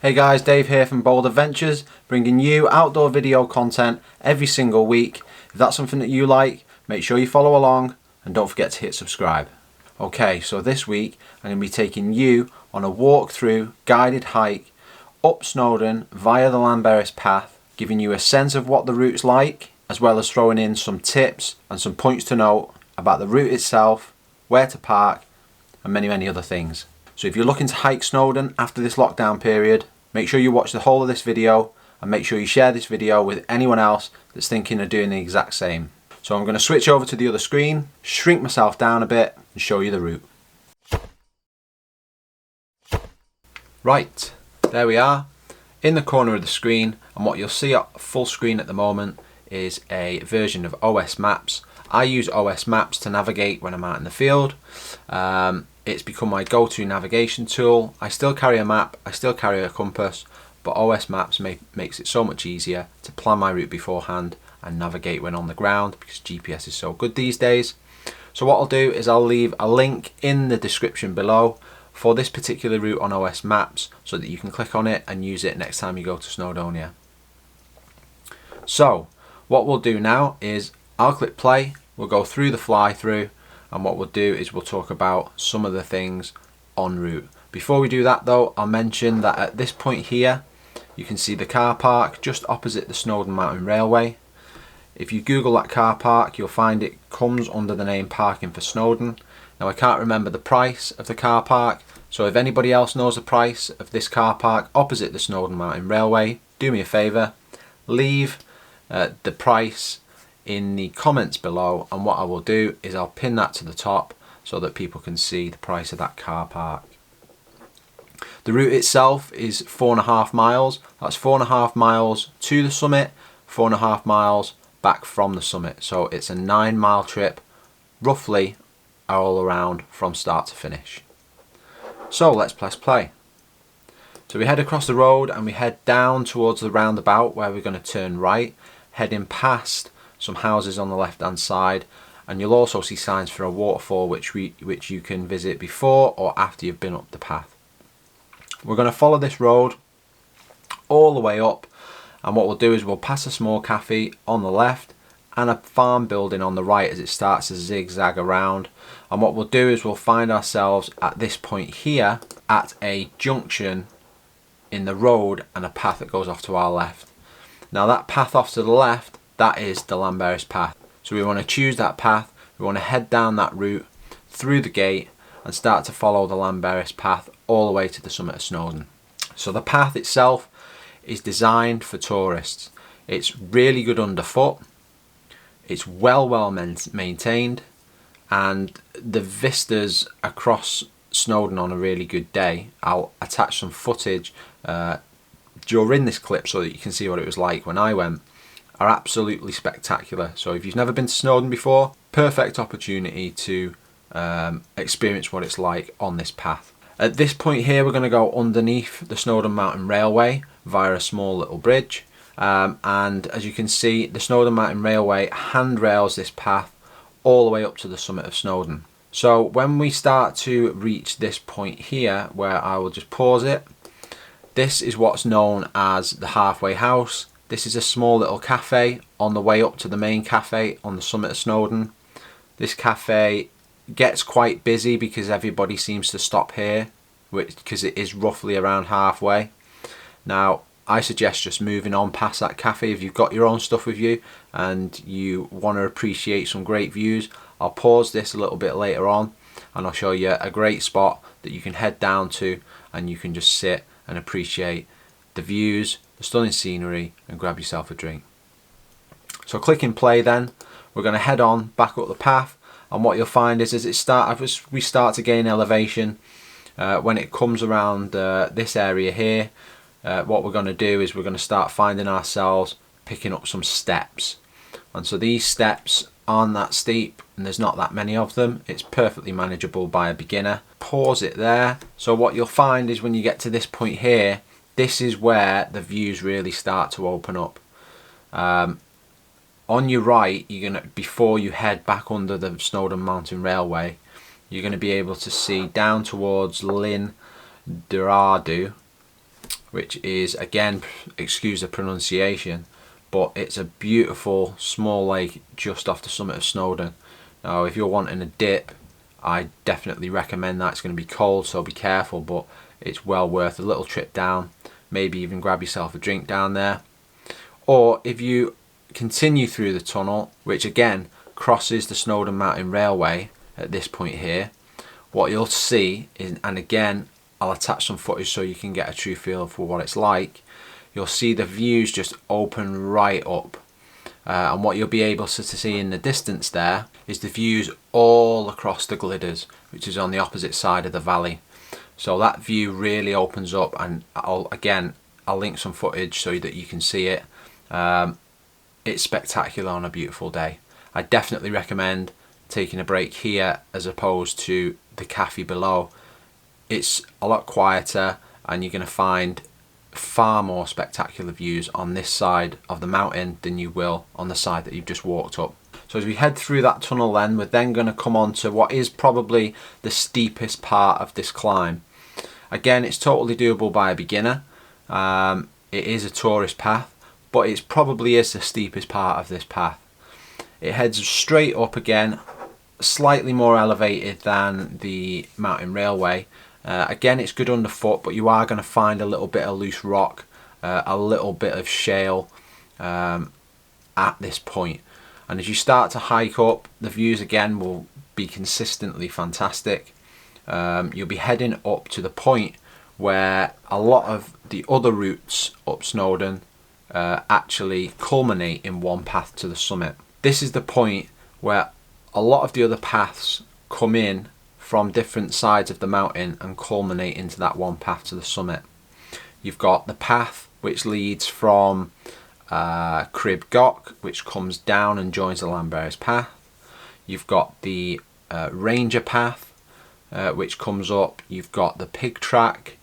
Hey guys, Dave here from Bold Adventures, bringing you outdoor video content every single week. If that's something that you like, make sure you follow along and don't forget to hit subscribe. Okay, so this week I'm going to be taking you on a walk-through guided hike up Snowdon via the Llanberis Path, giving you a sense of what the route's like, as well as throwing in some tips and some points to note about the route itself, where to park, and many other things. So if you're looking to hike Snowdon after this lockdown period, make sure you watch the whole of this video and make sure you share this video with anyone else that's thinking of doing the exact same. So I'm going to switch over to the other screen, shrink myself down a bit and show you the route. Right, there we are in the corner of the screen, and what you'll see at full screen at the moment is a version of OS Maps. I use OS Maps to navigate when I'm out in the field. It's become my go-to navigation tool. I still carry a map, I still carry a compass, but OS Maps makes it so much easier to plan my route beforehand and navigate when on the ground, because GPS is so good these days. So what I'll do is I'll leave a link in the description below for this particular route on OS Maps so that you can click on it and use it next time you go to Snowdonia. So what we'll do now is I'll click play, we'll go through the fly through, and what we'll do is we'll talk about some of the things en route. Before we do that though, I'll mention that at this point here you can see the car park just opposite the Snowdon Mountain Railway. If you Google that car park, you'll find it comes under the name Parking for Snowdon. Now I can't remember the price of the car park, so if anybody else knows the price of this car park opposite the Snowdon Mountain Railway, do me a favour, leave the price in the comments below, and what I will do is I'll pin that to the top so that people can see the price of that car park. The route itself is 4.5 miles. That's 4.5 miles to the summit, 4.5 miles back from the summit. So it's a 9-mile trip, roughly all around from start to finish. So let's press play. So we head across the road and we head down towards the roundabout where we're going to turn right, heading past some houses on the left hand side, and you'll also see signs for a waterfall which you can visit before or after you've been up the path. We're going to follow this road all the way up, and what we'll do is we'll pass a small cafe on the left and a farm building on the right as it starts to zigzag around, and what we'll do is we'll find ourselves at this point here at a junction in the road and a path that goes off to our left. Now that path off to the left, that is the Llanberis Path. So we want to choose that path, we want to head down that route through the gate and start to follow the Llanberis Path all the way to the summit of Snowdon. So the path itself is designed for tourists. It's really good underfoot, it's well maintained, and the vistas across Snowdon on a really good day, I'll attach some footage during this clip so that you can see what it was like when I went, are absolutely spectacular. So if you've never been to Snowdon before, perfect opportunity to experience what it's like on this path. At this point here we're going to go underneath the Snowdon Mountain Railway via a small little bridge, and as you can see the Snowdon Mountain Railway handrails this path all the way up to the summit of Snowdon. So when we start to reach this point here, where I will just pause it, this is what's known as the halfway house. This is a small little cafe on the way up to the main cafe on the summit of Snowdon. This cafe gets quite busy because everybody seems to stop here, because it is roughly around halfway. Now I suggest just moving on past that cafe if you've got your own stuff with you and you want to appreciate some great views. I'll pause this a little bit later on and I'll show you a great spot that you can head down to and you can just sit and appreciate the views, the stunning scenery, and grab yourself a drink. So clicking play then, we're going to head on back up the path, and what you'll find is as we start to gain elevation, when it comes around this area here, what we're going to do is we're going to start finding ourselves picking up some steps, and so these steps aren't that steep and there's not that many of them. It's perfectly manageable by a beginner. Pause it there. So what you'll find is when you get to this point here, this is where the views really start to open up. On your right, you're gonna, before you head back under the Snowdon Mountain Railway, you're going to be able to see down towards Llanberis, which is, again, excuse the pronunciation, but it's a beautiful small lake just off the summit of Snowdon. Now if you're wanting a dip, I definitely recommend that. It's going to be cold, so be careful, but it's well worth a little trip down. Maybe even grab yourself a drink down there. Or if you continue through the tunnel, which again crosses the Snowdon Mountain Railway at this point here, what you'll see is, and again I'll attach some footage so you can get a true feel for what it's like, you'll see the views just open right up. And what you'll be able to see in the distance there is the views all across the Glidders, which is on the opposite side of the valley. So that view really opens up, and I'll link some footage so that you can see it. It's spectacular on a beautiful day. I definitely recommend taking a break here as opposed to the cafe below. It's a lot quieter and you're going to find far more spectacular views on this side of the mountain than you will on the side that you've just walked up. So as we head through that tunnel then, we're then going to come on to what is probably the steepest part of this climb. Again, it's totally doable by a beginner. It is a tourist path, but it probably is the steepest part of this path. It heads straight up again, slightly more elevated than the mountain railway. Again, it's good underfoot, but you are going to find a little bit of loose rock, a little bit of shale at this point. And as you start to hike up, the views again will be consistently fantastic. You'll be heading up to the point where a lot of the other routes up Snowdon actually culminate in one path to the summit. This is the point where a lot of the other paths come in from different sides of the mountain and culminate into that one path to the summit. You've got the path which leads from Crib Goch, which comes down and joins the Llanberis Path. You've got the Ranger Path, which comes up. You've got the Pig Track.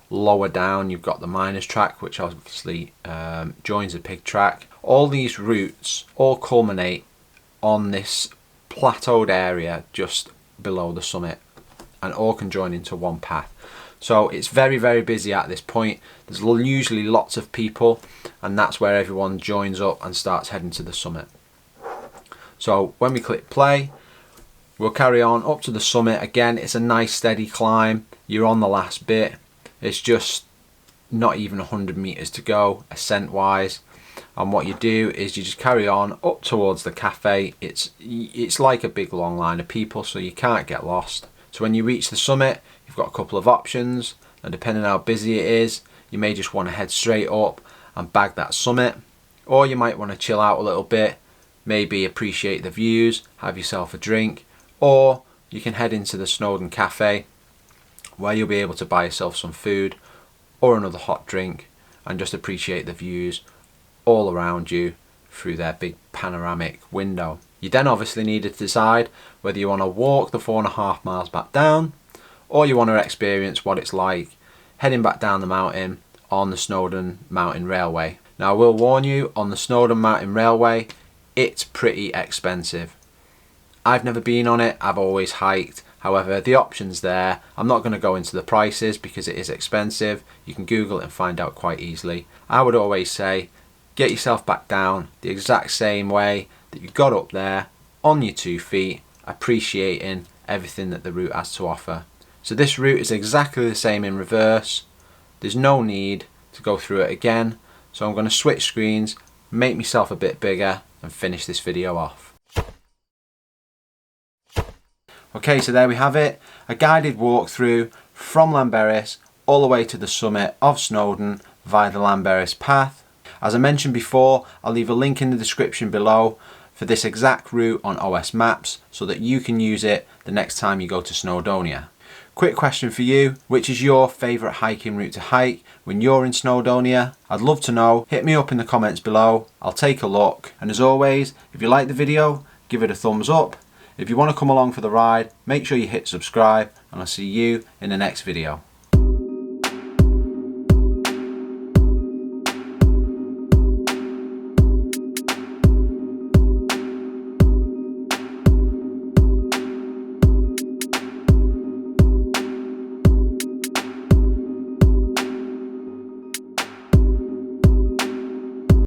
Lower down you've got the Miners Track, which obviously joins the Pig Track. All these routes all culminate on this plateaued area just below the summit, and all can join into one path. So it's very, very busy at this point. There's usually lots of people, and that's where everyone joins up and starts heading to the summit. So when we click play, we'll carry on up to the summit. Again, it's a nice steady climb. You're on the last bit. It's just not even 100 meters to go ascent wise. And what you do is you just carry on up towards the cafe. It's like a big long line of people, so you can't get lost. So when you reach the summit, you've got a couple of options, and depending on how busy it is, you may just want to head straight up and bag that summit, or you might want to chill out a little bit, maybe appreciate the views, have yourself a drink, or you can head into the Snowdon Cafe, where you'll be able to buy yourself some food or another hot drink and just appreciate the views all around you through their big panoramic window. You then obviously need to decide whether you want to walk the 4.5 miles back down, or you want to experience what it's like heading back down the mountain on the Snowdon Mountain Railway. Now I will warn you, on the Snowdon Mountain Railway, it's pretty expensive. I've never been on it, I've always hiked. However, the options there, I'm not going to go into the prices because it is expensive. You can Google it and find out quite easily. I would always say, get yourself back down the exact same way that you got up there, on your 2 feet, appreciating everything that the route has to offer. So this route is exactly the same in reverse. There's no need to go through it again. So I'm going to switch screens, make myself a bit bigger and finish this video off. Okay, so there we have it. A guided walkthrough from Llanberis all the way to the summit of Snowdon via the Llanberis Path. As I mentioned before, I'll leave a link in the description below for this exact route on OS Maps so that you can use it the next time you go to Snowdonia. Quick question for you, which is your favourite hiking route to hike when you're in Snowdonia? I'd love to know. Hit me up in the comments below, I'll take a look. And as always, if you like the video, give it a thumbs up. If you want to come along for the ride, make sure you hit subscribe, and I'll see you in the next video.